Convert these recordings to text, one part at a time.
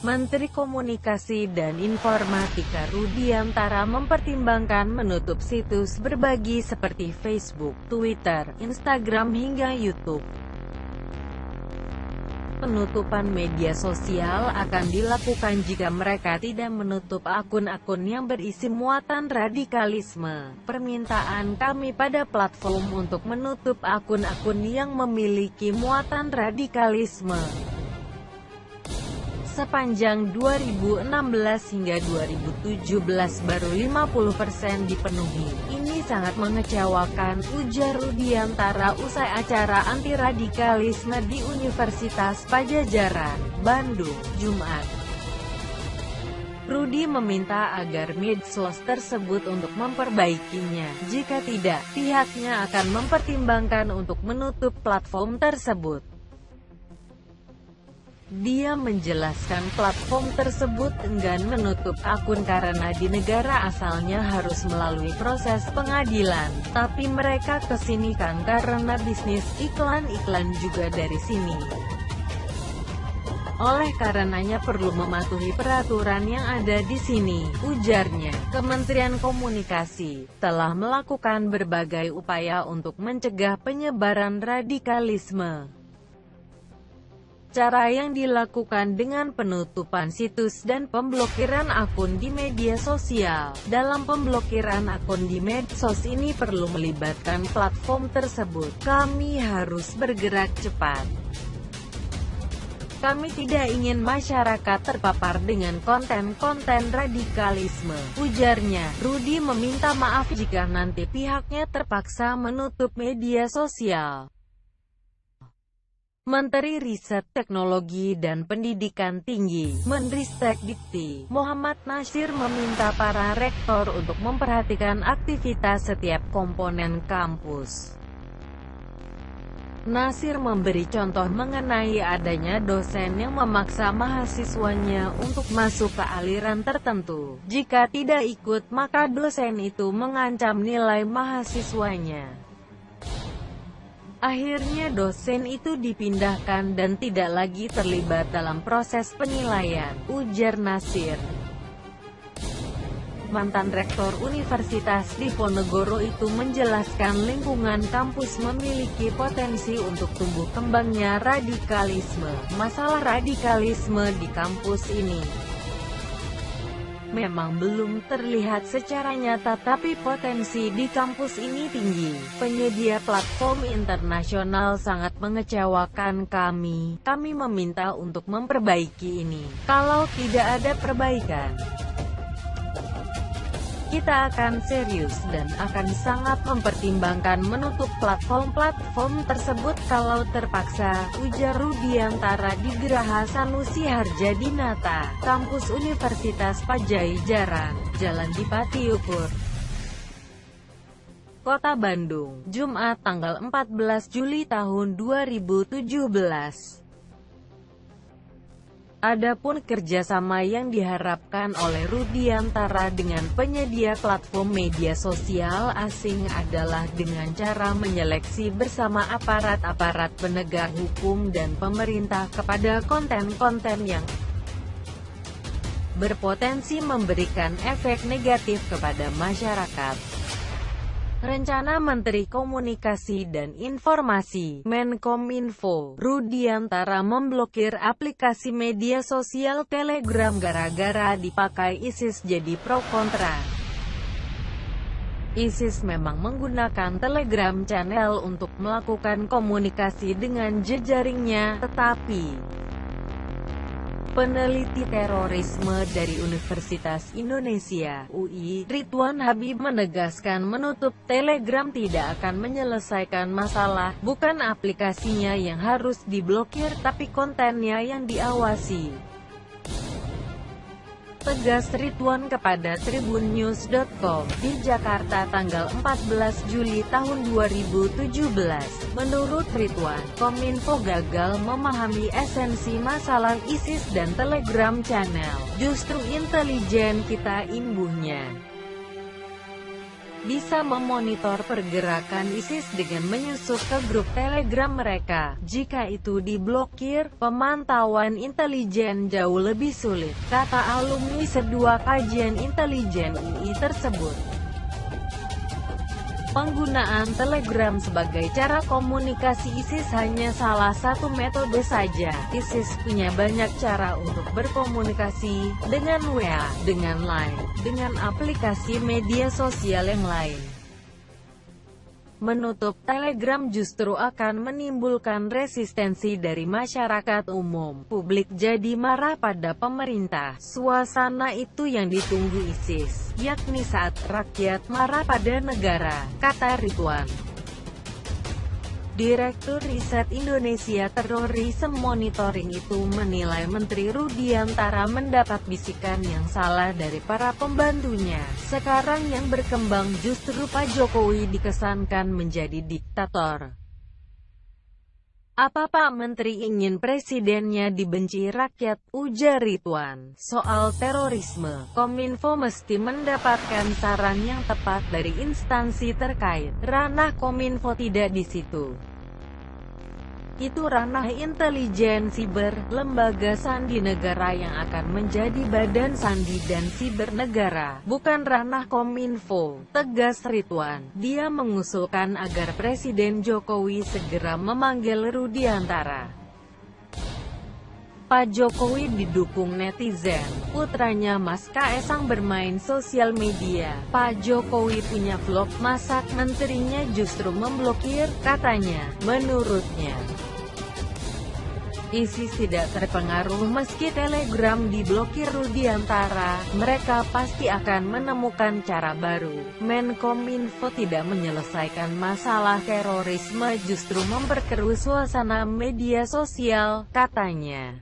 Menteri Komunikasi dan Informatika Rudiantara mempertimbangkan menutup situs berbagi seperti Facebook, Twitter, Instagram hingga YouTube. Penutupan media sosial akan dilakukan jika mereka tidak menutup akun-akun yang berisi muatan radikalisme. Permintaan kami pada platform untuk menutup akun-akun yang memiliki muatan radikalisme sepanjang 2016 hingga 2017 baru 50% dipenuhi. Ini sangat mengecewakan, ujar Rudiantara usai acara anti-radikalisme di Universitas Padjadjaran, Bandung, Jumat. Rudi meminta agar medsos tersebut untuk memperbaikinya. Jika tidak, pihaknya akan mempertimbangkan untuk menutup platform tersebut. Dia menjelaskan platform tersebut enggan menutup akun karena di negara asalnya harus melalui proses pengadilan, tapi mereka kesini kan karena bisnis iklan juga dari sini. Oleh karenanya perlu mematuhi peraturan yang ada di sini, ujarnya. Kementerian Komunikasi telah melakukan berbagai upaya untuk mencegah penyebaran radikalisme. Cara yang dilakukan dengan penutupan situs dan pemblokiran akun di media sosial. Dalam pemblokiran akun di medsos ini perlu melibatkan platform tersebut. Kami harus bergerak cepat. Kami tidak ingin masyarakat terpapar dengan konten-konten radikalisme, ujarnya. Rudi meminta maaf jika nanti pihaknya terpaksa menutup media sosial. Menteri Riset Teknologi dan Pendidikan Tinggi, Menristek-Dikti, Muhammad Natsir meminta para rektor untuk memperhatikan aktivitas setiap komponen kampus. Natsir memberi contoh mengenai adanya dosen yang memaksa mahasiswanya untuk masuk ke aliran tertentu. Jika tidak ikut, maka dosen itu mengancam nilai mahasiswanya. Akhirnya dosen itu dipindahkan dan tidak lagi terlibat dalam proses penilaian, ujar Natsir. Mantan rektor Universitas Diponegoro itu menjelaskan lingkungan kampus memiliki potensi untuk tumbuh kembangnya radikalisme. Masalah radikalisme di kampus ini memang belum terlihat secara nyata, tapi potensi di kampus ini tinggi. Penyedia platform internasional sangat mengecewakan kami. Kami meminta untuk memperbaiki ini. Kalau tidak ada perbaikan, kita akan serius dan akan sangat mempertimbangkan menutup platform-platform tersebut kalau terpaksa, ujar Rudiantara di Geraha Sanusi Harjadinata, kampus Universitas Padjadjaran, Jalan Dipati Ukur, Kota Bandung, Jumat tanggal 14 Juli tahun 2017. Adapun kerjasama yang diharapkan oleh Rudiantara dengan penyedia platform media sosial asing adalah dengan cara menyeleksi bersama aparat-aparat penegak hukum dan pemerintah kepada konten-konten yang berpotensi memberikan efek negatif kepada masyarakat. Rencana Menteri Komunikasi dan Informasi, Menkominfo, Rudiantara memblokir aplikasi media sosial Telegram gara-gara dipakai ISIS jadi pro kontra. ISIS memang menggunakan Telegram Channel untuk melakukan komunikasi dengan jejaringnya, tetapi peneliti terorisme dari Universitas Indonesia, UI, Ridwan Habib menegaskan menutup Telegram tidak akan menyelesaikan masalah, bukan aplikasinya yang harus diblokir tapi kontennya yang diawasi. Tegas Ridwan kepada tribunnews.com di Jakarta tanggal 14 Juli tahun 2017. Menurut Ridwan, Kominfo gagal memahami esensi masalah ISIS dan Telegram Channel. Justru intelijen kita imbuhnya. bisa memonitor pergerakan ISIS dengan menyusup ke grup Telegram mereka. Jika itu diblokir, pemantauan intelijen jauh lebih sulit, kata alumni sebuah kajian intelijen UI tersebut. Penggunaan Telegram sebagai cara komunikasi ISIS hanya salah satu metode saja. ISIS punya banyak cara untuk berkomunikasi, dengan WA, dengan Line, dengan aplikasi media sosial yang lain. Menutup Telegram justru akan menimbulkan resistensi dari masyarakat umum. Publik jadi marah pada pemerintah. Suasana itu yang ditunggu ISIS, yakni saat rakyat marah pada negara, kata Ridwan. Direktur Riset Indonesia Terorisme Monitoring itu menilai Menteri Rudiantara mendapat bisikan yang salah dari para pembantunya. Sekarang yang berkembang justru Pak Jokowi dikesankan menjadi diktator. Apa Pak Menteri ingin presidennya dibenci rakyat, ujar Ridwan. Soal terorisme, Kominfo mesti mendapatkan saran yang tepat dari instansi terkait. Ranah Kominfo tidak di situ. Itu ranah intelijen siber, lembaga sandi negara yang akan menjadi badan sandi dan siber negara, bukan ranah Kominfo, tegas Ridwan. Dia mengusulkan agar Presiden Jokowi segera memanggil Rudiantara. Pak Jokowi didukung netizen, putranya Mas Kaesang bermain sosial media. Pak Jokowi punya vlog masak, menterinya justru memblokir, katanya. Menurutnya, ISIS tidak terpengaruh meski Telegram diblokir Rudiantara, mereka pasti akan menemukan cara baru. Menkominfo tidak menyelesaikan masalah terorisme, justru memperkeruh suasana media sosial, katanya.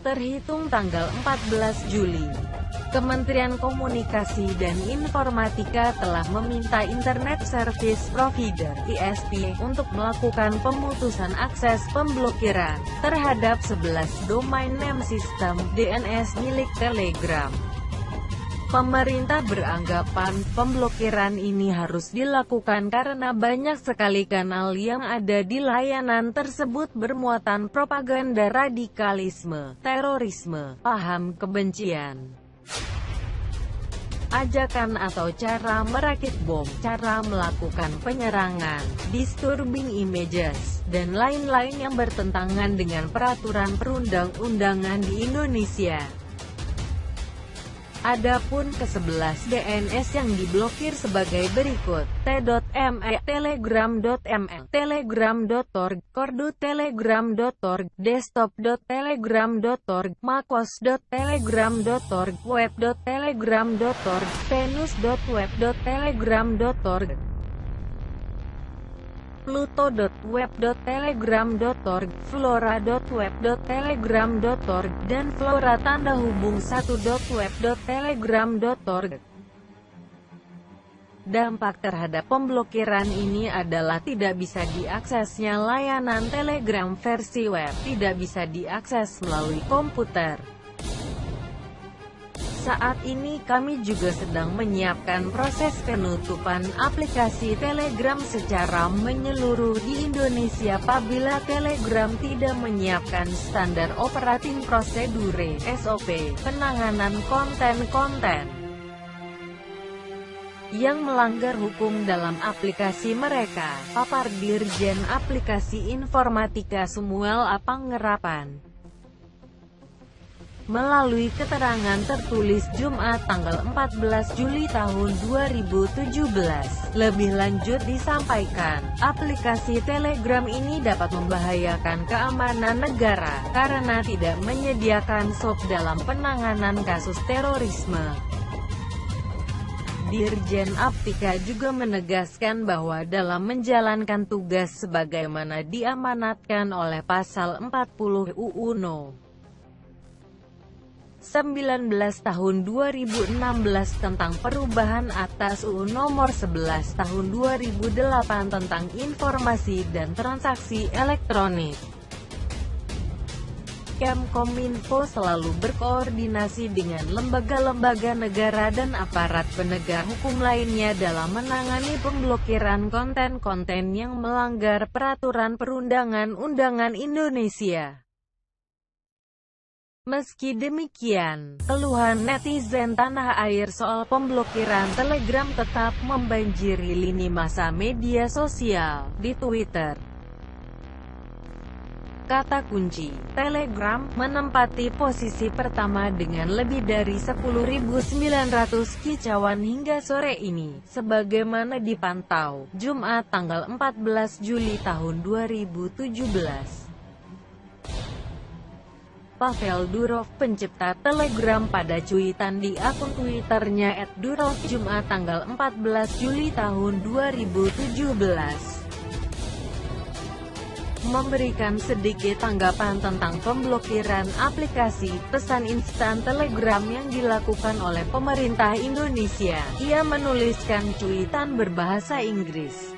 Terhitung tanggal 14 Juli, Kementerian Komunikasi dan Informatika telah meminta Internet Service Provider (ISP) untuk melakukan pemutusan akses pemblokiran terhadap 11 domain name sistem DNS milik Telegram. Pemerintah beranggapan pemblokiran ini harus dilakukan karena banyak sekali kanal yang ada di layanan tersebut bermuatan propaganda radikalisme, terorisme, paham kebencian, ajakan atau cara merakit bom, cara melakukan penyerangan, disturbing images, dan lain-lain yang bertentangan dengan peraturan perundang-undangan di Indonesia. Adapun ke-11 DNS yang diblokir sebagai berikut: t.me, telegram.me, telegram.org, kordu.telegram.org, desktop.telegram.org, macOS.telegram.org, web.telegram.org, venus.web.telegram.org, pluto.web.telegram.org, flora.web.telegram.org, dan flora tanda hubung 1.web.telegram.org. Dampak terhadap pemblokiran ini adalah tidak bisa diaksesnya layanan Telegram versi web, tidak bisa diakses melalui komputer. Saat ini kami juga sedang menyiapkan proses penutupan aplikasi Telegram secara menyeluruh di Indonesia apabila Telegram tidak menyiapkan standar operating procedure (SOP) penanganan konten-konten yang melanggar hukum dalam aplikasi mereka, papar Dirjen Aplikasi Informatika Samuel Pangerapan. Melalui keterangan tertulis Jumat tanggal 14 Juli tahun 2017, lebih lanjut disampaikan, aplikasi Telegram ini dapat membahayakan keamanan negara, karena tidak menyediakan SOP dalam penanganan kasus terorisme. Dirjen Aptika juga menegaskan bahwa dalam menjalankan tugas sebagaimana diamanatkan oleh Pasal 40 UU No. 19 tahun 2016 tentang perubahan atas UU Nomor 11 tahun 2008 tentang informasi dan transaksi elektronik. Kemkominfo selalu berkoordinasi dengan lembaga-lembaga negara dan aparat penegak hukum lainnya dalam menangani pemblokiran konten-konten yang melanggar peraturan perundang-undangan Indonesia. Meski demikian, keluhan netizen tanah air soal pemblokiran Telegram tetap membanjiri lini masa media sosial. Di Twitter, kata kunci Telegram menempati posisi pertama dengan lebih dari 10.900 kicauan hingga sore ini, sebagaimana dipantau Jumat tanggal 14 Juli tahun 2017. Pavel Durov, pencipta Telegram, pada cuitan di akun Twitternya @durov Jumat tanggal 14 Juli tahun 2017, memberikan sedikit tanggapan tentang pemblokiran aplikasi pesan instan Telegram yang dilakukan oleh pemerintah Indonesia. Ia menuliskan cuitan berbahasa Inggris.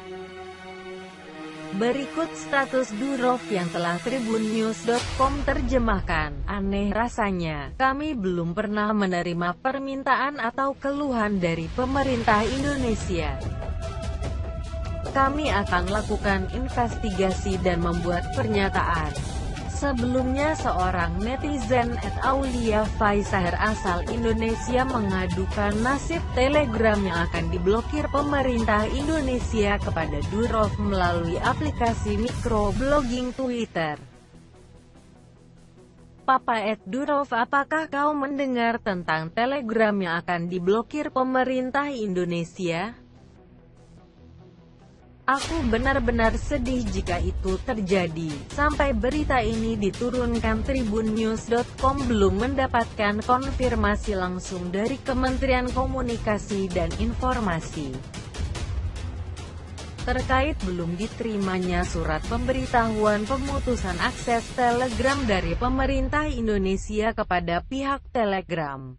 Berikut status Durov yang telah tribunnews.com terjemahkan. Aneh rasanya, kami belum pernah menerima permintaan atau keluhan dari pemerintah Indonesia. Kami akan lakukan investigasi dan membuat pernyataan. Sebelumnya seorang netizen @Aulia Faisahir asal Indonesia mengadukan nasib Telegram yang akan diblokir pemerintah Indonesia kepada Durov melalui aplikasi microblogging Twitter. Papa @Durov, apakah kau mendengar tentang Telegram yang akan diblokir pemerintah Indonesia? Aku benar-benar sedih jika itu terjadi. Sampai berita ini diturunkan, tribunnews.com belum mendapatkan konfirmasi langsung dari Kementerian Komunikasi dan Informasi terkait belum diterimanya surat pemberitahuan pemutusan akses Telegram dari pemerintah Indonesia kepada pihak Telegram.